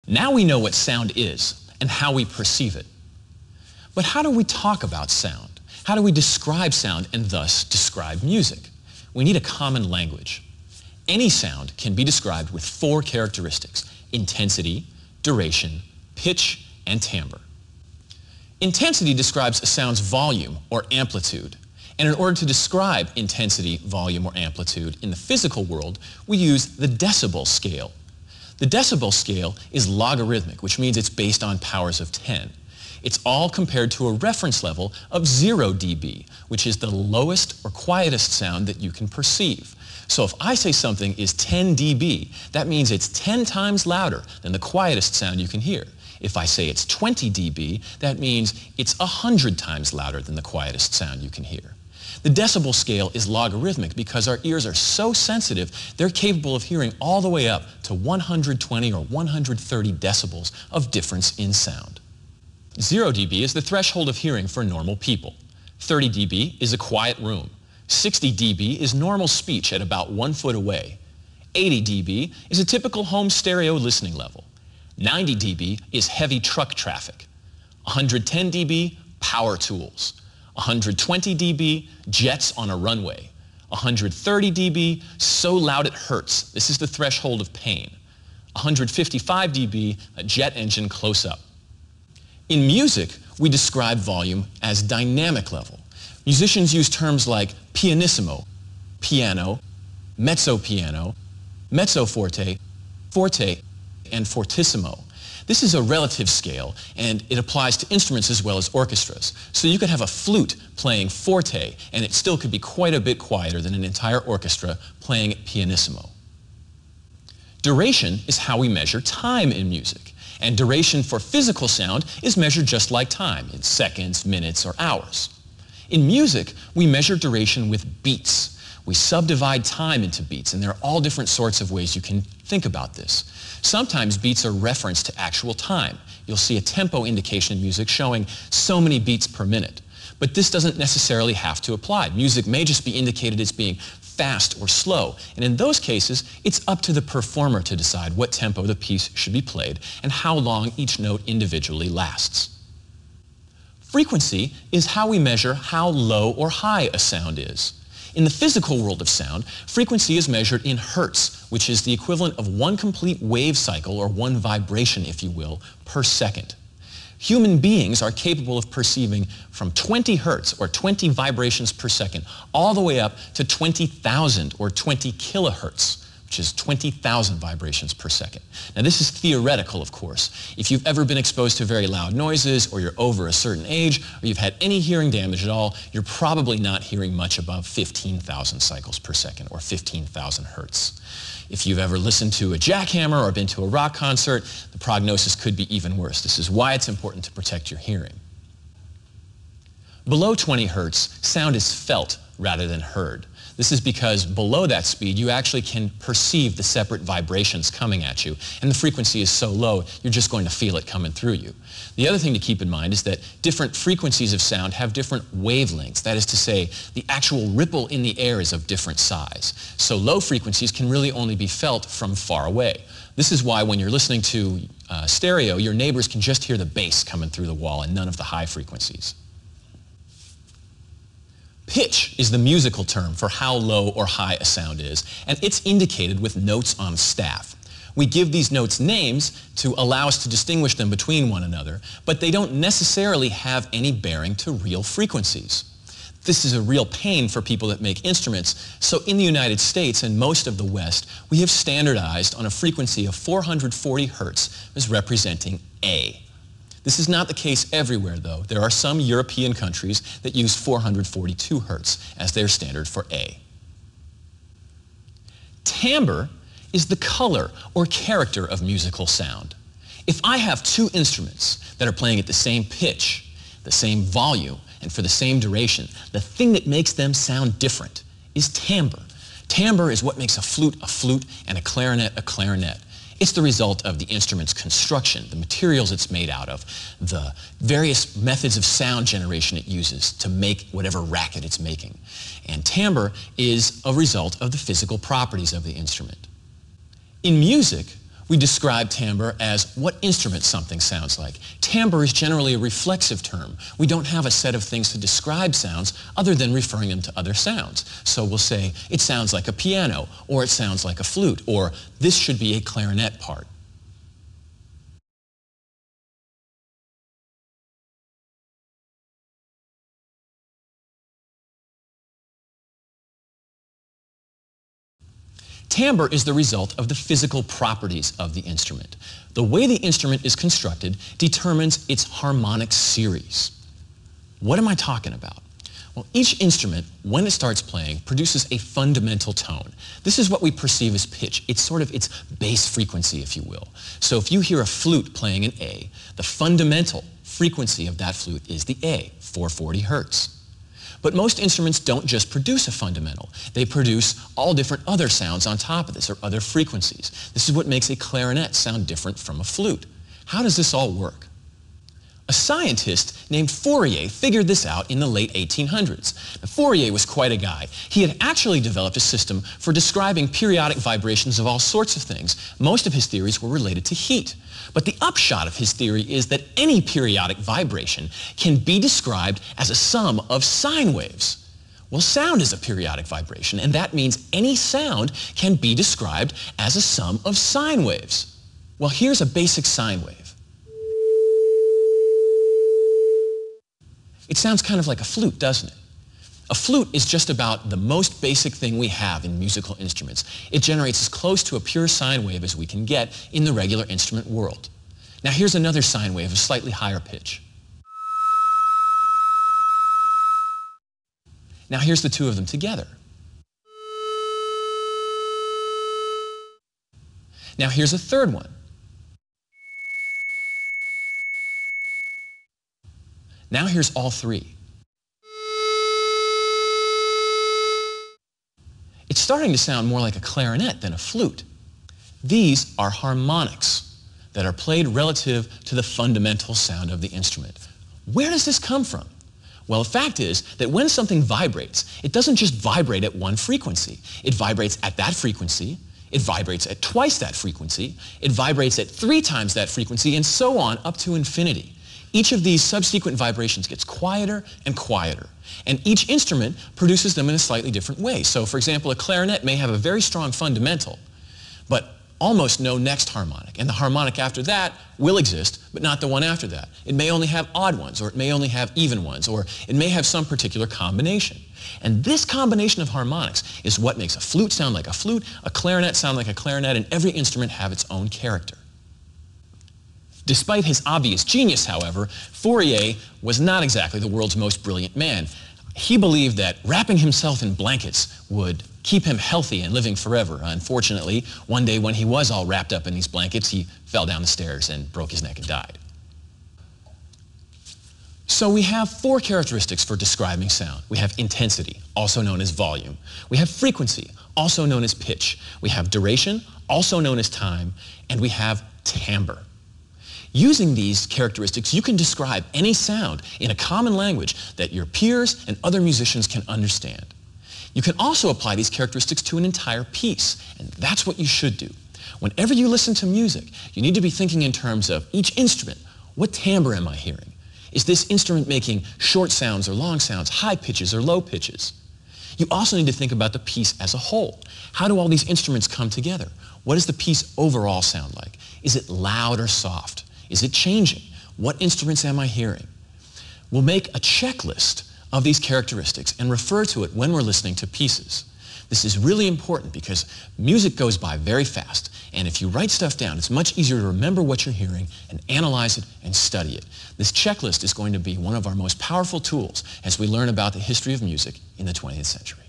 Now we know what sound is and how we perceive it. But how do we talk about sound? How do we describe sound and thus describe music? We need a common language. Any sound can be described with 4 characteristics: intensity, duration, pitch, and timbre. Intensity describes a sound's volume or amplitude. And in order to describe intensity, volume, or amplitude in the physical world, we use the decibel scale. The decibel scale is logarithmic, which means it's based on powers of 10. It's all compared to a reference level of 0 dB, which is the lowest or quietest sound that you can perceive. So if I say something is 10 dB, that means it's 10 times louder than the quietest sound you can hear. If I say it's 20 dB, that means it's 100 times louder than the quietest sound you can hear. The decibel scale is logarithmic because our ears are so sensitive, they're capable of hearing all the way up to 120 or 130 decibels of difference in sound. 0 dB is the threshold of hearing for normal people. 30 dB is a quiet room. 60 dB is normal speech at about 1 foot away. 80 dB is a typical home stereo listening level. 90 dB is heavy truck traffic. 110 dB, power tools. 120 dB, jets on a runway. 130 dB, so loud it hurts. This is the threshold of pain. 155 dB, a jet engine close up. In music, we describe volume as dynamic level. Musicians use terms like pianissimo, piano, mezzo piano, mezzo forte, forte, and fortissimo. This is a relative scale, and it applies to instruments as well as orchestras. So you could have a flute playing forte, and it still could be quite a bit quieter than an entire orchestra playing pianissimo. Duration is how we measure time in music, and duration for physical sound is measured just like time, in seconds, minutes, or hours. In music, we measure duration with beats. We subdivide time into beats, and there are all different sorts of ways you can think about this. Sometimes beats are referenced to actual time. You'll see a tempo indication in music showing so many beats per minute. But this doesn't necessarily have to apply. Music may just be indicated as being fast or slow, and in those cases, it's up to the performer to decide what tempo the piece should be played and how long each note individually lasts. Frequency is how we measure how low or high a sound is. In the physical world of sound, frequency is measured in hertz, which is the equivalent of 1 complete wave cycle, or 1 vibration, if you will, per second. Human beings are capable of perceiving from 20 hertz, or 20 vibrations per second, all the way up to 20,000, or 20 kilohertz, which is 20,000 vibrations per second. Now this is theoretical, of course. If you've ever been exposed to very loud noises, or you're over a certain age, or you've had any hearing damage at all, you're probably not hearing much above 15,000 cycles per second, or 15,000 hertz. If you've ever listened to a jackhammer or been to a rock concert, the prognosis could be even worse. This is why it's important to protect your hearing. Below 20 hertz, sound is felt rather than heard. This is because below that speed, you actually can perceive the separate vibrations coming at you, and the frequency is so low, you're just going to feel it coming through you. The other thing to keep in mind is that different frequencies of sound have different wavelengths. That is to say, the actual ripple in the air is of different size. So low frequencies can really only be felt from far away. This is why when you're listening to stereo, your neighbors can just hear the bass coming through the wall and none of the high frequencies. Pitch is the musical term for how low or high a sound is, and it's indicated with notes on staff. We give these notes names to allow us to distinguish them between one another, but they don't necessarily have any bearing to real frequencies. This is a real pain for people that make instruments, so in the United States and most of the West, we have standardized on a frequency of 440 hertz as representing A. This is not the case everywhere, though. There are some European countries that use 442 hertz as their standard for A. Timbre is the color or character of musical sound. If I have 2 instruments that are playing at the same pitch, the same volume, and for the same duration, the thing that makes them sound different is timbre. Timbre is what makes a flute, and a clarinet. It's the result of the instrument's construction, the materials it's made out of, the various methods of sound generation it uses to make whatever racket it's making. And timbre is a result of the physical properties of the instrument. In music, We describe timbre as what instrument something sounds like. Timbre is generally a reflexive term. We don't have a set of things to describe sounds other than referring them to other sounds. So we'll say, it sounds like a piano, or it sounds like a flute, or this should be a clarinet part. Timbre is the result of the physical properties of the instrument. The way the instrument is constructed determines its harmonic series. What am I talking about? Well, each instrument, when it starts playing, produces a fundamental tone. This is what we perceive as pitch. It's sort of its base frequency, if you will. So if you hear a flute playing an A, the fundamental frequency of that flute is the A, 440 hertz. But most instruments don't just produce a fundamental. They produce all different other sounds on top of this, or other frequencies. This is what makes a clarinet sound different from a flute. How does this all work? A scientist named Fourier figured this out in the late 1800s. Now, Fourier was quite a guy. He had actually developed a system for describing periodic vibrations of all sorts of things. Most of his theories were related to heat. But the upshot of his theory is that any periodic vibration can be described as a sum of sine waves. Well, sound is a periodic vibration, and that means any sound can be described as a sum of sine waves. Well, here's a basic sine wave. It sounds kind of like a flute, doesn't it? A flute is just about the most basic thing we have in musical instruments. It generates as close to a pure sine wave as we can get in the regular instrument world. Now here's another sine wave of slightly higher pitch. Now here's the two of them together. Now here's a third one. Now here's all three. It's starting to sound more like a clarinet than a flute. These are harmonics that are played relative to the fundamental sound of the instrument. Where does this come from? Well, the fact is that when something vibrates, it doesn't just vibrate at one frequency. It vibrates at that frequency, it vibrates at twice that frequency, it vibrates at 3 times that frequency, and so on up to infinity. Each of these subsequent vibrations gets quieter and quieter, and each instrument produces them in a slightly different way. So, for example, a clarinet may have a very strong fundamental, but almost no next harmonic, and the harmonic after that will exist, but not the one after that. It may only have odd ones, or it may only have even ones, or it may have some particular combination. And this combination of harmonics is what makes a flute sound like a flute, a clarinet sound like a clarinet, and every instrument have its own character. Despite his obvious genius, however, Fourier was not exactly the world's most brilliant man. He believed that wrapping himself in blankets would keep him healthy and living forever. Unfortunately, one day when he was all wrapped up in these blankets, he fell down the stairs and broke his neck and died. So we have 4 characteristics for describing sound. We have intensity, also known as volume. We have frequency, also known as pitch. We have duration, also known as time. And we have timbre. Using these characteristics, you can describe any sound in a common language that your peers and other musicians can understand. You can also apply these characteristics to an entire piece, and that's what you should do. Whenever you listen to music, you need to be thinking in terms of each instrument. What timbre am I hearing? Is this instrument making short sounds or long sounds, high pitches or low pitches? You also need to think about the piece as a whole. How do all these instruments come together? What does the piece overall sound like? Is it loud or soft? Is it changing? What instruments am I hearing? We'll make a checklist of these characteristics and refer to it when we're listening to pieces. This is really important because music goes by very fast, and if you write stuff down, it's much easier to remember what you're hearing and analyze it and study it. This checklist is going to be one of our most powerful tools as we learn about the history of music in the 20th century.